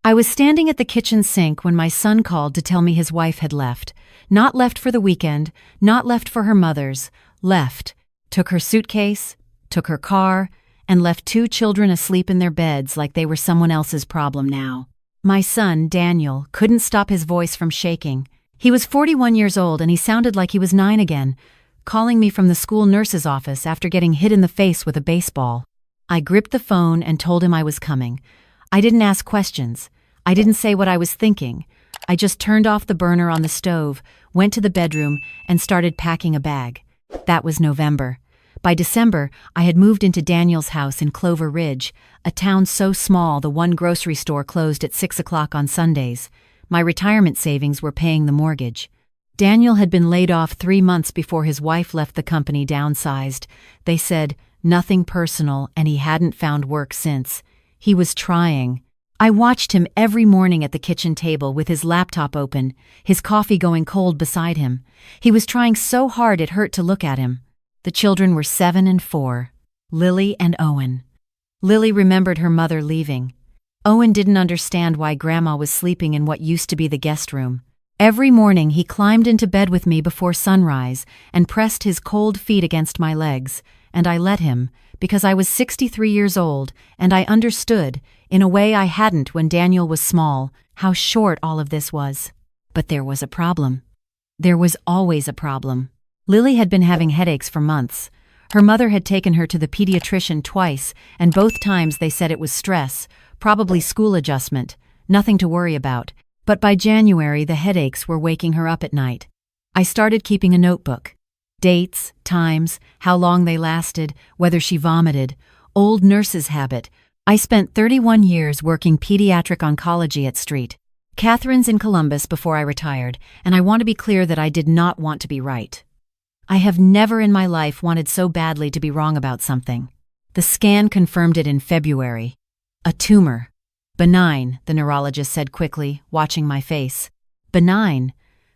I was standing at the kitchen sink when my son called to tell me his wife had left. Not left for the weekend, not left for her mother's, left. Took her suitcase, took her car, and left 2 children asleep in their beds like they were someone else's problem now. My son, Daniel, couldn't stop his voice from shaking. He was 41 years old and he sounded like he was 9 again, calling me from the school nurse's office after getting hit in the face with a baseball. I gripped the phone and told him I was coming. I didn't ask questions. I didn't say what I was thinking. I just turned off the burner on the stove, went to the bedroom, and started packing a bag. That was November. By December, I had moved into Daniel's house in Clover Ridge, a town so small the one grocery store closed at 6 o'clock on Sundays. My retirement savings were paying the mortgage. Daniel had been laid off 3 months before his wife left the company downsized. They said, nothing personal, and he hadn't found work since. He was trying. I watched him every morning at the kitchen table with his laptop open, his coffee going cold beside him. He was trying so hard it hurt to look at him. The children were 7 and 4, Lily and Owen. Lily remembered her mother leaving. Owen didn't understand why Grandma was sleeping in what used to be the guest room. Every morning he climbed into bed with me before sunrise and pressed his cold feet against my legs, and I let him, because I was 63 years old, and I understood, in a way I hadn't when Daniel was small, how short all of this was. But there was a problem. There was always a problem. Lily had been having headaches for months. Her mother had taken her to the pediatrician twice, and both times they said it was stress, probably school adjustment, nothing to worry about. But by January, the headaches were waking her up at night. I started keeping a notebook. Dates, times, how long they lasted, whether she vomited, old nurse's habit. I spent 31 years working pediatric oncology at St. Catherine's in Columbus before I retired, and I want to be clear that I did not want to be right. I have never in my life wanted so badly to be wrong about something. The scan confirmed it in February. A tumor. Benign, the neurologist said quickly, watching my face. Benign,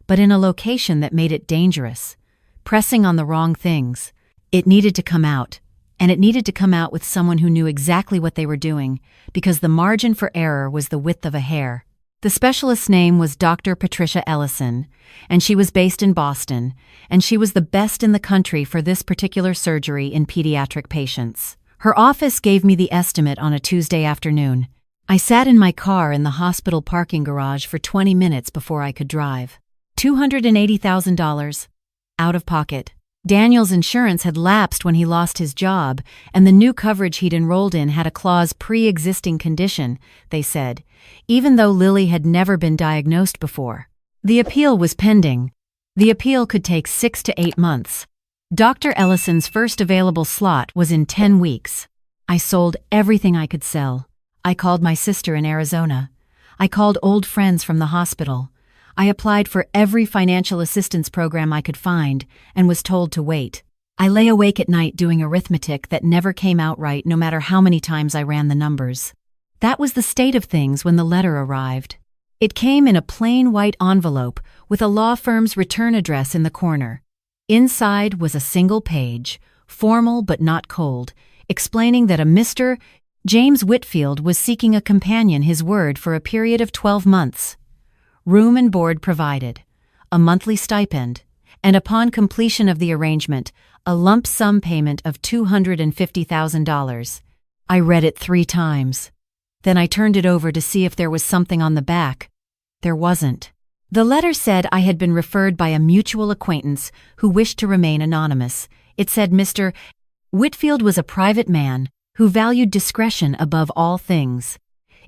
but in a location that made it dangerous. Pressing on the wrong things. It needed to come out, and it needed to come out with someone who knew exactly what they were doing, because the margin for error was the width of a hair. The specialist's name was Dr. Patricia Ellison, and she was based in Boston, and she was the best in the country for this particular surgery in pediatric patients. Her office gave me the estimate on a Tuesday afternoon. I sat in my car in the hospital parking garage for 20 minutes before I could drive. $280,000. Out of pocket. Daniel's insurance had lapsed when he lost his job, and the new coverage he'd enrolled in had a clause pre-existing condition, they said, even though Lily had never been diagnosed before. The appeal was pending. The appeal could take 6 to 8 months. Dr. Ellison's first available slot was in 10 weeks. I sold everything I could sell. I called my sister in Arizona. I called old friends from the hospital. I applied for every financial assistance program I could find and was told to wait. I lay awake at night doing arithmetic that never came out right no matter how many times I ran the numbers. That was the state of things when the letter arrived. It came in a plain white envelope with a law firm's return address in the corner. Inside was a single page, formal but not cold, explaining that a Mr. James Whitfield was seeking a companion, his word, for a period of 12 months. Room and board provided, a monthly stipend, and upon completion of the arrangement, a lump sum payment of $250,000. I read it 3 times. Then I turned it over to see if there was something on the back. There wasn't. The letter said I had been referred by a mutual acquaintance who wished to remain anonymous. It said Mr. Whitfield was a private man who valued discretion above all things.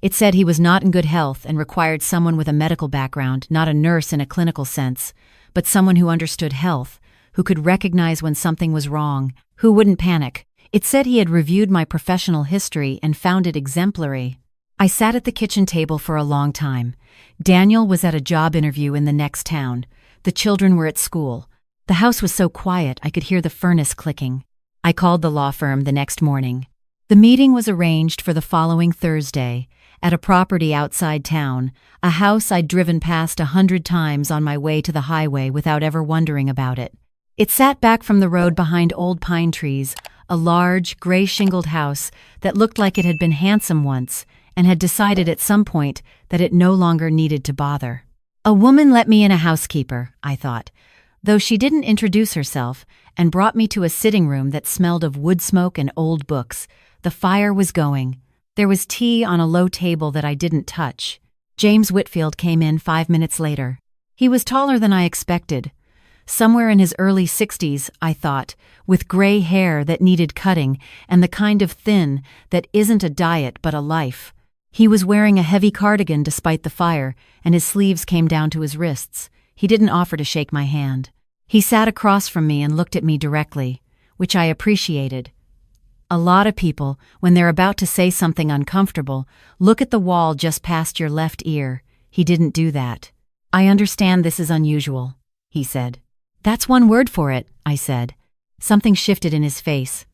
It said he was not in good health and required someone with a medical background, not a nurse in a clinical sense, but someone who understood health, who could recognize when something was wrong, who wouldn't panic. It said he had reviewed my professional history and found it exemplary. I sat at the kitchen table for a long time. Daniel was at a job interview in the next town. The children were at school. The house was so quiet I could hear the furnace clicking. I called the law firm the next morning. The meeting was arranged for the following Thursday, at a property outside town, a house I'd driven past 100 times on my way to the highway without ever wondering about it. It sat back from the road behind old pine trees, a large, gray-shingled house that looked like it had been handsome once, and had decided at some point that it no longer needed to bother. A woman let me in, a housekeeper, I thought, though she didn't introduce herself, and brought me to a sitting room that smelled of wood smoke and old books. The fire was going. There was tea on a low table that I didn't touch. James Whitfield came in 5 minutes later. He was taller than I expected. Somewhere in his early 60s, I thought, with gray hair that needed cutting and the kind of thin that isn't a diet but a life. He was wearing a heavy cardigan despite the fire, and his sleeves came down to his wrists. He didn't offer to shake my hand. He sat across from me and looked at me directly, which I appreciated. A lot of people, when they're about to say something uncomfortable, look at the wall just past your left ear. He didn't do that. "I understand this is unusual," he said. "That's one word for it," I said. Something shifted in his face.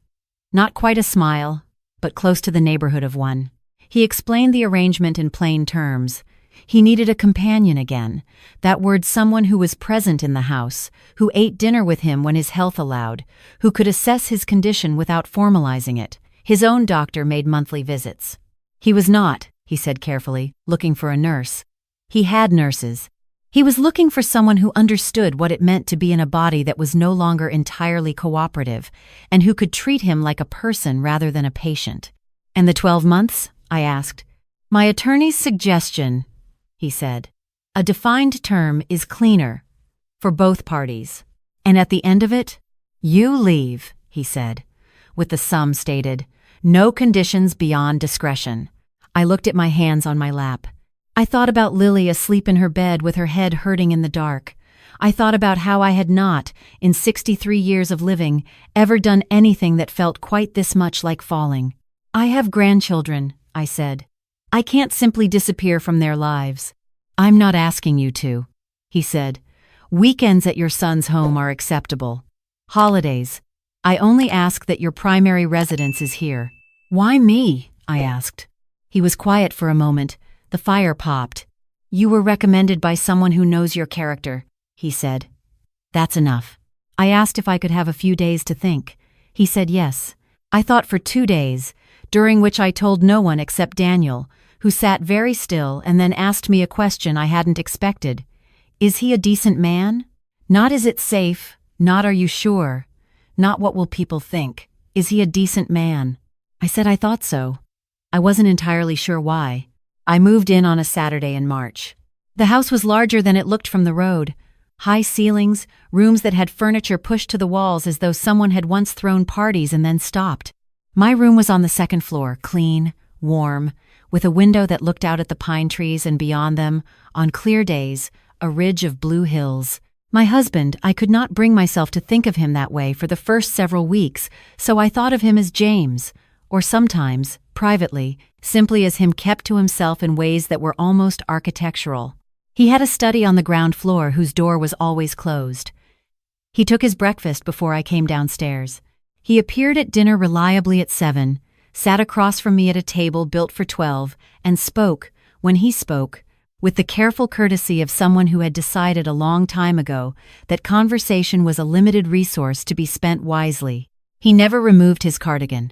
Not quite a smile, but close to the neighborhood of one. He explained the arrangement in plain terms. He needed a companion again, that word, someone who was present in the house, who ate dinner with him when his health allowed, who could assess his condition without formalizing it. His own doctor made monthly visits. He was not, he said carefully, looking for a nurse. He had nurses. He was looking for someone who understood what it meant to be in a body that was no longer entirely cooperative, and who could treat him like a person rather than a patient. "And the 12 months?" I asked. "My attorney's suggestion," he said. "A defined term is cleaner for both parties. And at the end of it, you leave," he said, with the sum stated. "No conditions beyond discretion." I looked at my hands on my lap. I thought about Lily asleep in her bed with her head hurting in the dark. I thought about how I had not, in 63 years of living, ever done anything that felt quite this much like falling. "I have grandchildren," I said. "I can't simply disappear from their lives." "I'm not asking you to," he said. "Weekends at your son's home are acceptable. Holidays. I only ask that your primary residence is here." "Why me?" I asked. He was quiet for a moment. The fire popped. "You were recommended by someone who knows your character," he said. "That's enough." I asked if I could have a few days to think. He said yes. I thought for 2 days, during which I told no one except Daniel, who sat very still and then asked me a question I hadn't expected. "Is he a decent man?" Not "is it safe?" Not "are you sure?" Not "what will people think?" "Is he a decent man?" I said I thought so. I wasn't entirely sure why. I moved in on a Saturday in March. The house was larger than it looked from the road. High ceilings, rooms that had furniture pushed to the walls as though someone had once thrown parties and then stopped. My room was on the second floor, clean, warm, with a window that looked out at the pine trees and beyond them, on clear days, a ridge of blue hills. My husband, I could not bring myself to think of him that way for the first several weeks, so I thought of him as James, or sometimes, privately, simply as him kept to himself in ways that were almost architectural. He had a study on the ground floor whose door was always closed. He took his breakfast before I came downstairs. He appeared at dinner reliably at 7, sat across from me at a table built for 12, and spoke, when he spoke, with the careful courtesy of someone who had decided a long time ago that conversation was a limited resource to be spent wisely. He never removed his cardigan.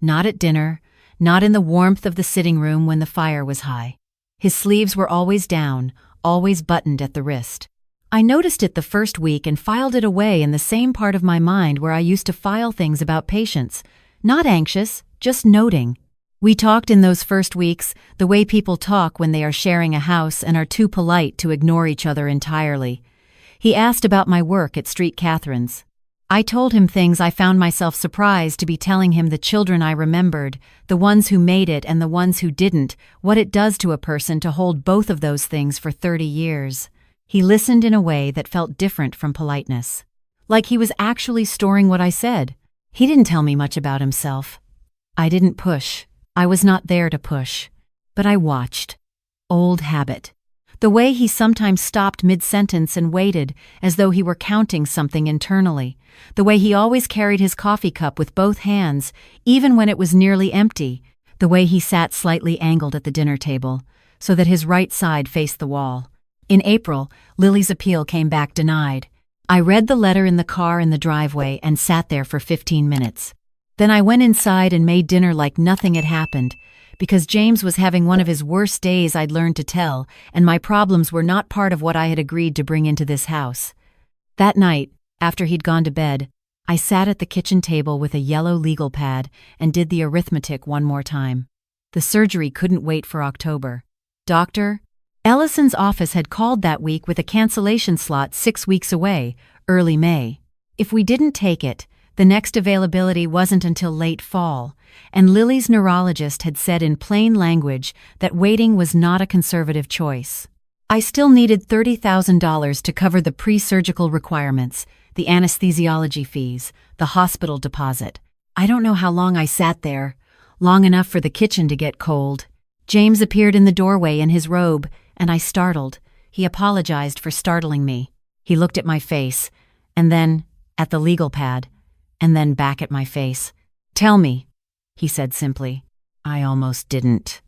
Not at dinner, not in the warmth of the sitting room when the fire was high. His sleeves were always down, always buttoned at the wrist. I noticed it the first week and filed it away in the same part of my mind where I used to file things about patients. Not anxious, just noting. We talked in those first weeks the way people talk when they are sharing a house and are too polite to ignore each other entirely. He asked about my work at Street Catherine's. I told him things I found myself surprised to be telling him, the children I remembered, the ones who made it and the ones who didn't, what it does to a person to hold both of those things for 30 years. He listened in a way that felt different from politeness. Like he was actually storing what I said. He didn't tell me much about himself. I didn't push. I was not there to push. But I watched. Old habit. The way he sometimes stopped mid-sentence and waited, as though he were counting something internally. The way he always carried his coffee cup with both hands, even when it was nearly empty. The way he sat slightly angled at the dinner table, so that his right side faced the wall. In April, Lily's appeal came back denied. I read the letter in the car in the driveway and sat there for 15 minutes. Then I went inside and made dinner like nothing had happened, because James was having one of his worst days I'd learned to tell, and my problems were not part of what I had agreed to bring into this house. That night, after he'd gone to bed, I sat at the kitchen table with a yellow legal pad and did the arithmetic one more time. The surgery couldn't wait for October. Dr. Ellison's office had called that week with a cancellation slot 6 weeks away, early May. If we didn't take it, the next availability wasn't until late fall, and Lily's neurologist had said in plain language that waiting was not a conservative choice. I still needed $30,000 to cover the pre-surgical requirements, the anesthesiology fees, the hospital deposit. I don't know how long I sat there, long enough for the kitchen to get cold. James appeared in the doorway in his robe, and I startled. He apologized for startling me. He looked at my face, and then at the legal pad, and then back at my face. "Tell me," he said simply. I almost didn't.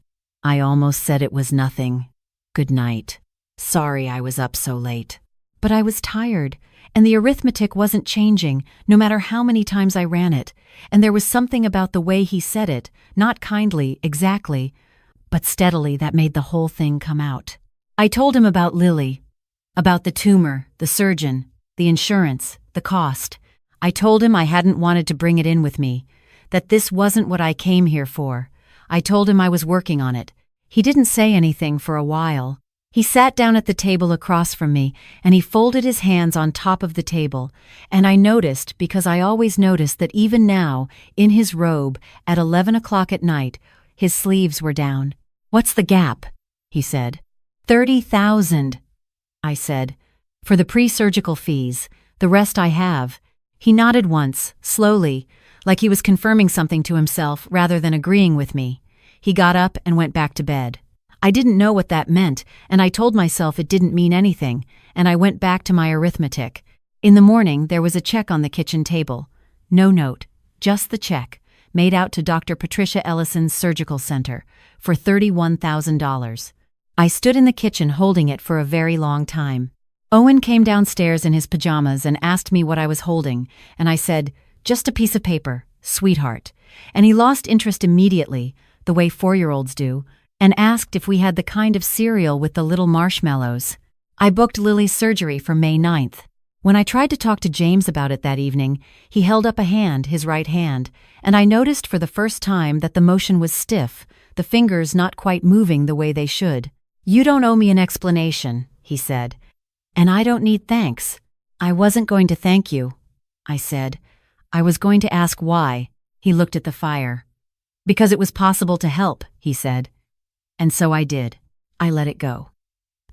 I almost said it was nothing. Good night. Sorry I was up so late. But I was tired, and the arithmetic wasn't changing, no matter how many times I ran it, and there was something about the way he said it, not kindly, exactly, but steadily, that made the whole thing come out. I told him about Lily, about the tumor, the surgeon, the insurance, the cost. I told him I hadn't wanted to bring it in with me, that this wasn't what I came here for. I told him I was working on it. He didn't say anything for a while. He sat down at the table across from me, and he folded his hands on top of the table, and I noticed, because I always noticed, that even now, in his robe, at 11 o'clock at night, his sleeves were down. "What's the gap?" he said. $30,000, I said. "For the pre-surgical fees. The rest I have." He nodded once, slowly, like he was confirming something to himself rather than agreeing with me. He got up and went back to bed. I didn't know what that meant, and I told myself it didn't mean anything, and I went back to my arithmetic. In the morning, there was a check on the kitchen table. No note, just the check, made out to Dr. Patricia Ellison's surgical center, for $31,000. I stood in the kitchen holding it for a very long time. Owen came downstairs in his pajamas and asked me what I was holding, and I said, "Just a piece of paper, sweetheart." And he lost interest immediately, the way 4-year-olds do, and asked if we had the kind of cereal with the little marshmallows. I booked Lily's surgery for May 9th. When I tried to talk to James about it that evening, he held up a hand, his right hand, and I noticed for the first time that the motion was stiff, the fingers not quite moving the way they should. "You don't owe me an explanation," he said. "And I don't need thanks." "I wasn't going to thank you," I said. "I was going to ask why." He looked at the fire. "Because it was possible to help," he said. And so I did. I let it go.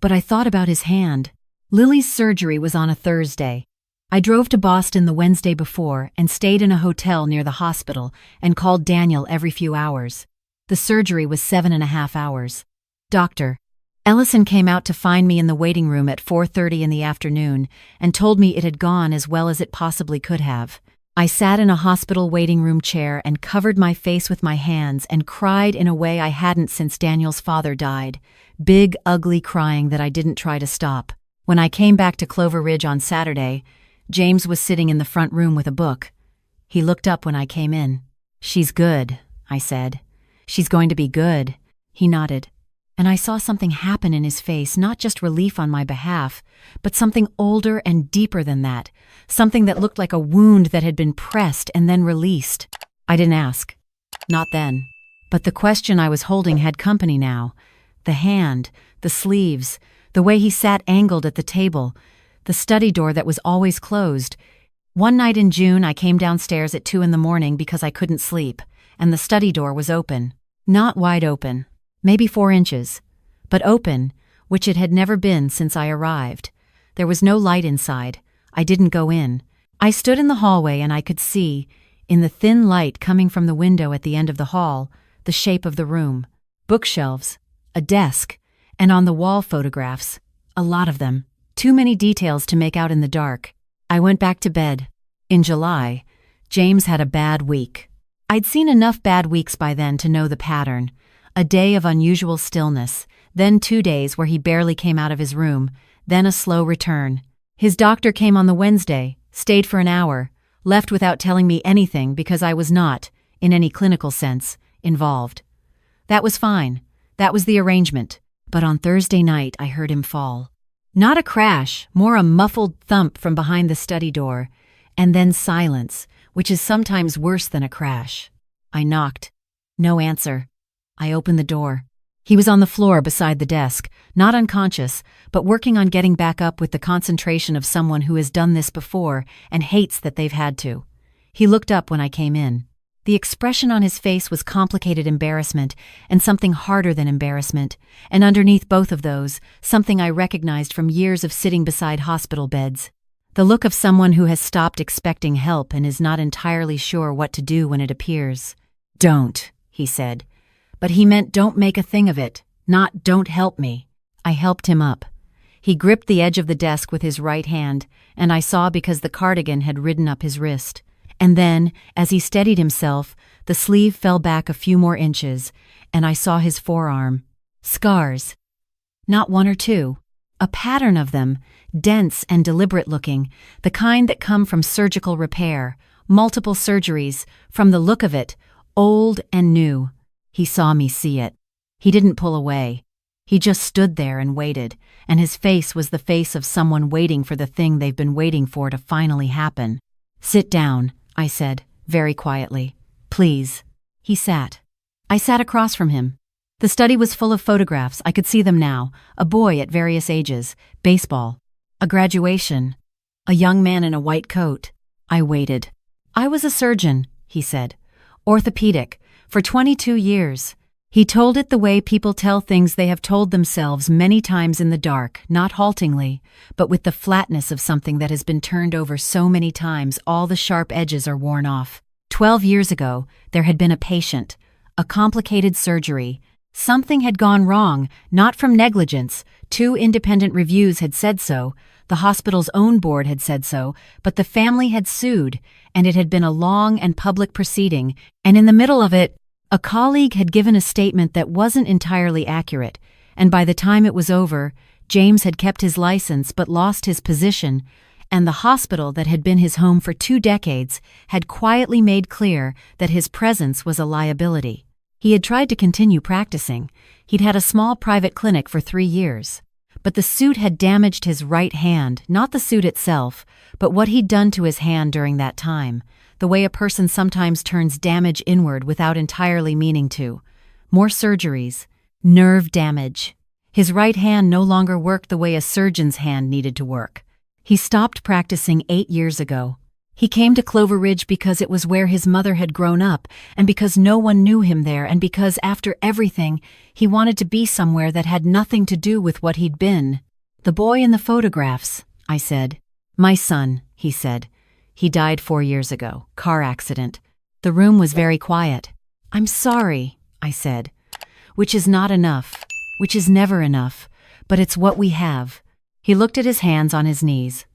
But I thought about his hand. Lily's surgery was on a Thursday. I drove to Boston the Wednesday before and stayed in a hotel near the hospital and called Daniel every few hours. The surgery was 7.5 hours. Dr. Ellison came out to find me in the waiting room at 4:30 in the afternoon and told me it had gone as well as it possibly could have. I sat in a hospital waiting room chair and covered my face with my hands and cried in a way I hadn't since Daniel's father died. Big, ugly crying that I didn't try to stop. When I came back to Clover Ridge on Saturday, James was sitting in the front room with a book. He looked up when I came in. "She's good," I said. "She's going to be good." He nodded. And I saw something happen in his face, not just relief on my behalf, but something older and deeper than that, something that looked like a wound that had been pressed and then released. I didn't ask. Not then. But the question I was holding had company now. The hand, the sleeves, the way he sat angled at the table, the study door that was always closed. One night in June, I came downstairs at 2 a.m. because I couldn't sleep, and the study door was open. Not wide open. Maybe 4 inches, but open, which it had never been since I arrived. There was no light inside. I didn't go in. I stood in the hallway and I could see, in the thin light coming from the window at the end of the hall, the shape of the room. Bookshelves, a desk, and on the wall photographs, a lot of them. Too many details to make out in the dark. I went back to bed. In July, James had a bad week. I'd seen enough bad weeks by then to know the pattern. A day of unusual stillness, then 2 days where he barely came out of his room, then a slow return. His doctor came on the Wednesday, stayed for an hour, left without telling me anything because I was not, in any clinical sense, involved. That was fine. That was the arrangement. But on Thursday night, I heard him fall. Not a crash, more a muffled thump from behind the study door, and then silence, which is sometimes worse than a crash. I knocked. No answer. I opened the door. He was on the floor beside the desk, not unconscious, but working on getting back up with the concentration of someone who has done this before and hates that they've had to. He looked up when I came in. The expression on his face was complicated embarrassment and something harder than embarrassment, and underneath both of those, something I recognized from years of sitting beside hospital beds. The look of someone who has stopped expecting help and is not entirely sure what to do when it appears. "Don't," he said. But he meant don't make a thing of it, not don't help me. I helped him up. He gripped the edge of the desk with his right hand, and I saw because the cardigan had ridden up his wrist. And then, as he steadied himself, the sleeve fell back a few more inches, and I saw his forearm. Scars. Not one or two. A pattern of them, dense and deliberate looking, the kind that come from surgical repair, multiple surgeries, from the look of it, old and new. He saw me see it. He didn't pull away. He just stood there and waited, and his face was the face of someone waiting for the thing they've been waiting for to finally happen. "Sit down," I said, very quietly. "Please." He sat. I sat across from him. The study was full of photographs. I could see them now. A boy at various ages, baseball, a graduation, a young man in a white coat. I waited. "I was a surgeon," he said. "Orthopedic, for 22 years. He told it the way people tell things they have told themselves many times in the dark, not haltingly, but with the flatness of something that has been turned over so many times all the sharp edges are worn off. 12 years ago, there had been a patient, a complicated surgery. Something had gone wrong, not from negligence. 2 independent reviews had said so, the hospital's own board had said so, but the family had sued, and it had been a long and public proceeding, and in the middle of it, a colleague had given a statement that wasn't entirely accurate, and by the time it was over, James had kept his license but lost his position, and the hospital that had been his home for 2 decades had quietly made clear that his presence was a liability. He had tried to continue practicing. He'd had a small private clinic for 3 years. But the suit had damaged his right hand, not the suit itself, but what he'd done to his hand during that time, the way a person sometimes turns damage inward without entirely meaning to. More surgeries. Nerve damage. His right hand no longer worked the way a surgeon's hand needed to work. He stopped practicing 8 years ago. He came to Clover Ridge because it was where his mother had grown up, and because no one knew him there, and because, after everything, he wanted to be somewhere that had nothing to do with what he'd been. "The boy in the photographs," I said. "My son," he said. "He died 4 years ago. Car accident." The room was very quiet. "I'm sorry," I said. "Which is not enough. Which is never enough. But it's what we have." He looked at his hands on his knees.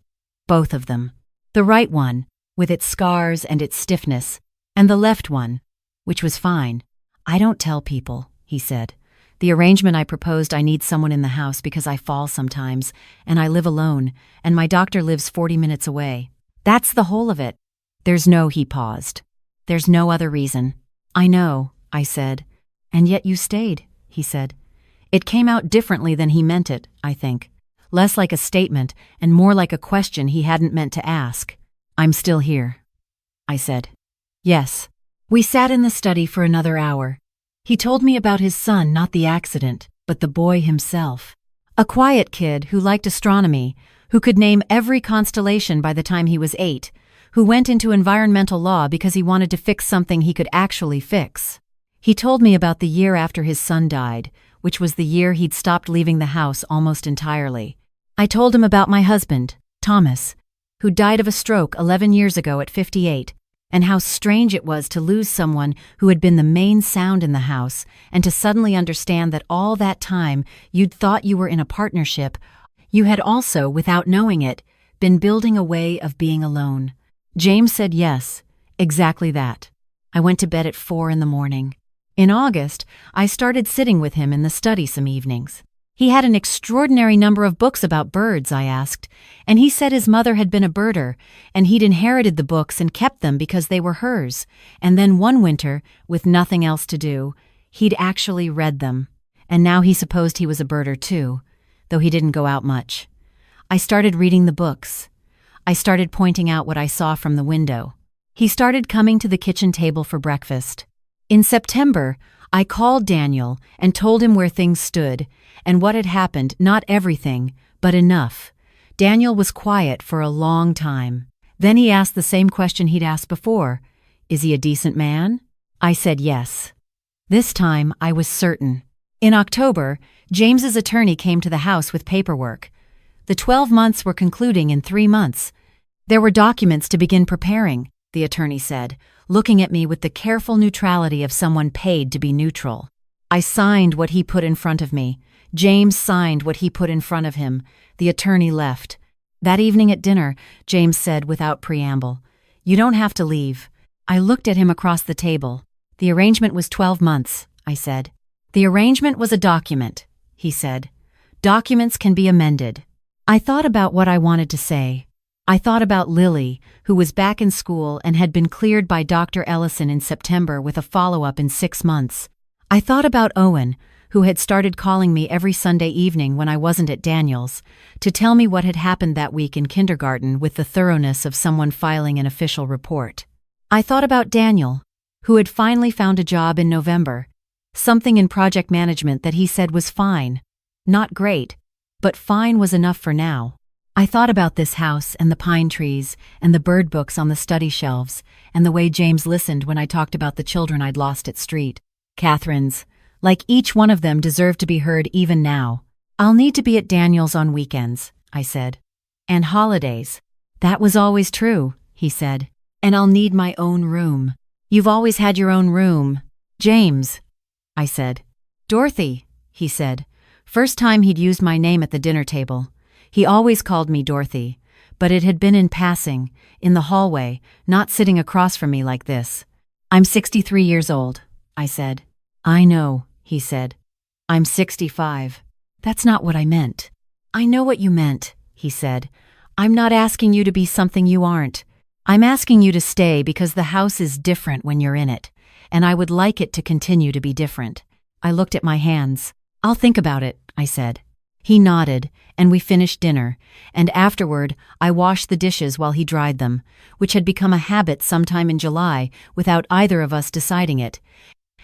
Both of them. The right one, with its scars and its stiffness, and the left one, which was fine. "I don't tell people," he said. "The arrangement I proposed, I need someone in the house because I fall sometimes, and I live alone, and my doctor lives 40 minutes away. That's the whole of it. There's no," he paused. "There's no other reason." "I know," I said. "And yet you stayed," he said. It came out differently than he meant it, I think. Less like a statement and more like a question he hadn't meant to ask. "I'm still here," I said. "Yes." We sat in the study for another hour. He told me about his son, not the accident, but the boy himself. A quiet kid who liked astronomy, who could name every constellation by the time he was 8, who went into environmental law because he wanted to fix something he could actually fix. He told me about the year after his son died, which was the year he'd stopped leaving the house almost entirely. I told him about my husband, Thomas, who died of a stroke 11 years ago at 58, and how strange it was to lose someone who had been the main sound in the house, and to suddenly understand that all that time you'd thought you were in a partnership, you had also, without knowing it, been building a way of being alone. James said yes, exactly that. I went to bed at 4 in the morning. In August, I started sitting with him in the study some evenings. He had an extraordinary number of books about birds, I asked, and he said his mother had been a birder, and he'd inherited the books and kept them because they were hers, and then one winter, with nothing else to do, He'd actually read them. And now he supposed he was a birder too, though he didn't go out much. I started reading the books. I started pointing out what I saw from the window. He started coming to the kitchen table for breakfast. In September, I called Daniel and told him where things stood and what had happened, not everything, but enough. Daniel was quiet for a long time. Then he asked the same question he'd asked before. Is he a decent man? I said yes. This time, I was certain. In October, James's attorney came to the house with paperwork. The 12 months were concluding in 3 months. There were documents to begin preparing, the attorney said, looking at me with the careful neutrality of someone paid to be neutral. I signed what he put in front of me. James signed what he put in front of him. The attorney left. That evening at dinner, James said without preamble, "You don't have to leave." I looked at him across the table. The arrangement was 12 months, I said. The arrangement was a document, he said. Documents can be amended. I thought about what I wanted to say. I thought about Lily, who was back in school and had been cleared by Dr. Ellison in September with a follow-up in 6 months. I thought about Owen, who had started calling me every Sunday evening when I wasn't at Daniel's, to tell me what had happened that week in kindergarten with the thoroughness of someone filing an official report. I thought about Daniel, who had finally found a job in November, something in project management that he said was fine. Not great, but fine was enough for now. I thought about this house and the pine trees and the bird books on the study shelves and the way James listened when I talked about the children I'd lost at street. Catherine's, like each one of them deserved to be heard even now. I'll need to be at Daniel's on weekends, I said. And holidays. That was always true, he said. And I'll need my own room. You've always had your own room. James, I said. Dorothy, he said. First time he'd used my name at the dinner table. He always called me Dorothy, but it had been in passing, in the hallway, not sitting across from me like this. I'm 63 years old, I said. I know, he said. I'm 65. That's not what I meant. I know what you meant, he said. I'm not asking you to be something you aren't. I'm asking you to stay because the house is different when you're in it, and I would like it to continue to be different. I looked at my hands. I'll think about it, I said. He nodded, and we finished dinner, and afterward I washed the dishes while he dried them, which had become a habit sometime in July without either of us deciding it.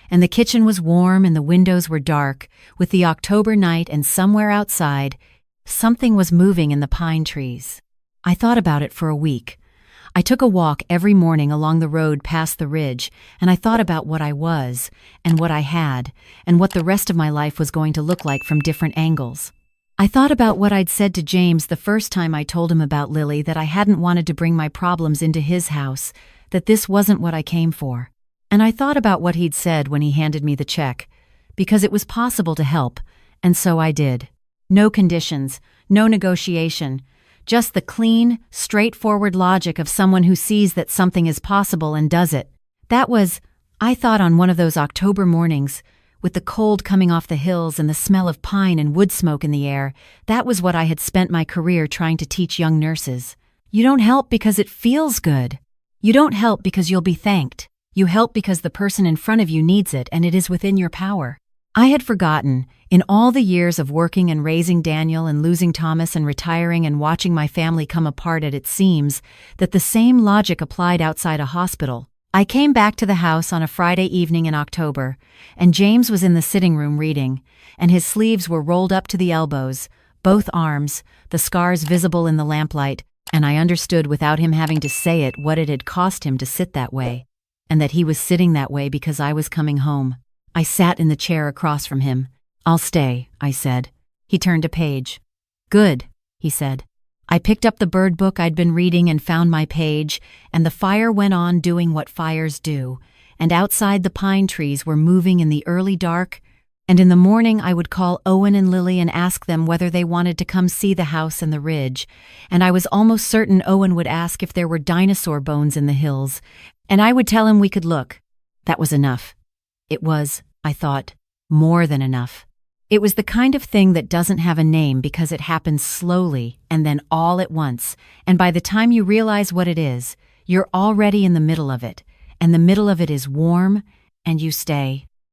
And the kitchen was warm and the windows were dark, with the October night, and somewhere outside, something was moving in the pine trees. I thought about it for a week. I took a walk every morning along the road past the ridge, and I thought about what I was, and what I had, and what the rest of my life was going to look like from different angles. I thought about what I'd said to James the first time I told him about Lily, that I hadn't wanted to bring my problems into his house, that this wasn't what I came for. And I thought about what he'd said when he handed me the check, because it was possible to help, and so I did. No conditions, no negotiation, just the clean, straightforward logic of someone who sees that something is possible and does it. That was, I thought, on one of those October mornings, with the cold coming off the hills and the smell of pine and wood smoke in the air, that was what I had spent my career trying to teach young nurses. You don't help because it feels good. You don't help because you'll be thanked. You help because the person in front of you needs it and it is within your power. I had forgotten, in all the years of working and raising Daniel and losing Thomas and retiring and watching my family come apart at its seams, that the same logic applied outside a hospital. I came back to the house on a Friday evening in October, and James was in the sitting room reading, and his sleeves were rolled up to the elbows, both arms, the scars visible in the lamplight, and I understood without him having to say it what it had cost him to sit that way, and that he was sitting that way because I was coming home. I sat in the chair across from him. I'll stay, I said. He turned a page. Good, he said. I picked up the bird book I'd been reading and found my page, and the fire went on doing what fires do, and outside the pine trees were moving in the early dark, and in the morning I would call Owen and Lily and ask them whether they wanted to come see the house and the ridge, and I was almost certain Owen would ask if there were dinosaur bones in the hills, and I would tell him we could look. That was enough. It was, I thought, more than enough. It was the kind of thing that doesn't have a name because it happens slowly and then all at once, and by the time you realize what it is, you're already in the middle of it, and the middle of it is warm, and you stay.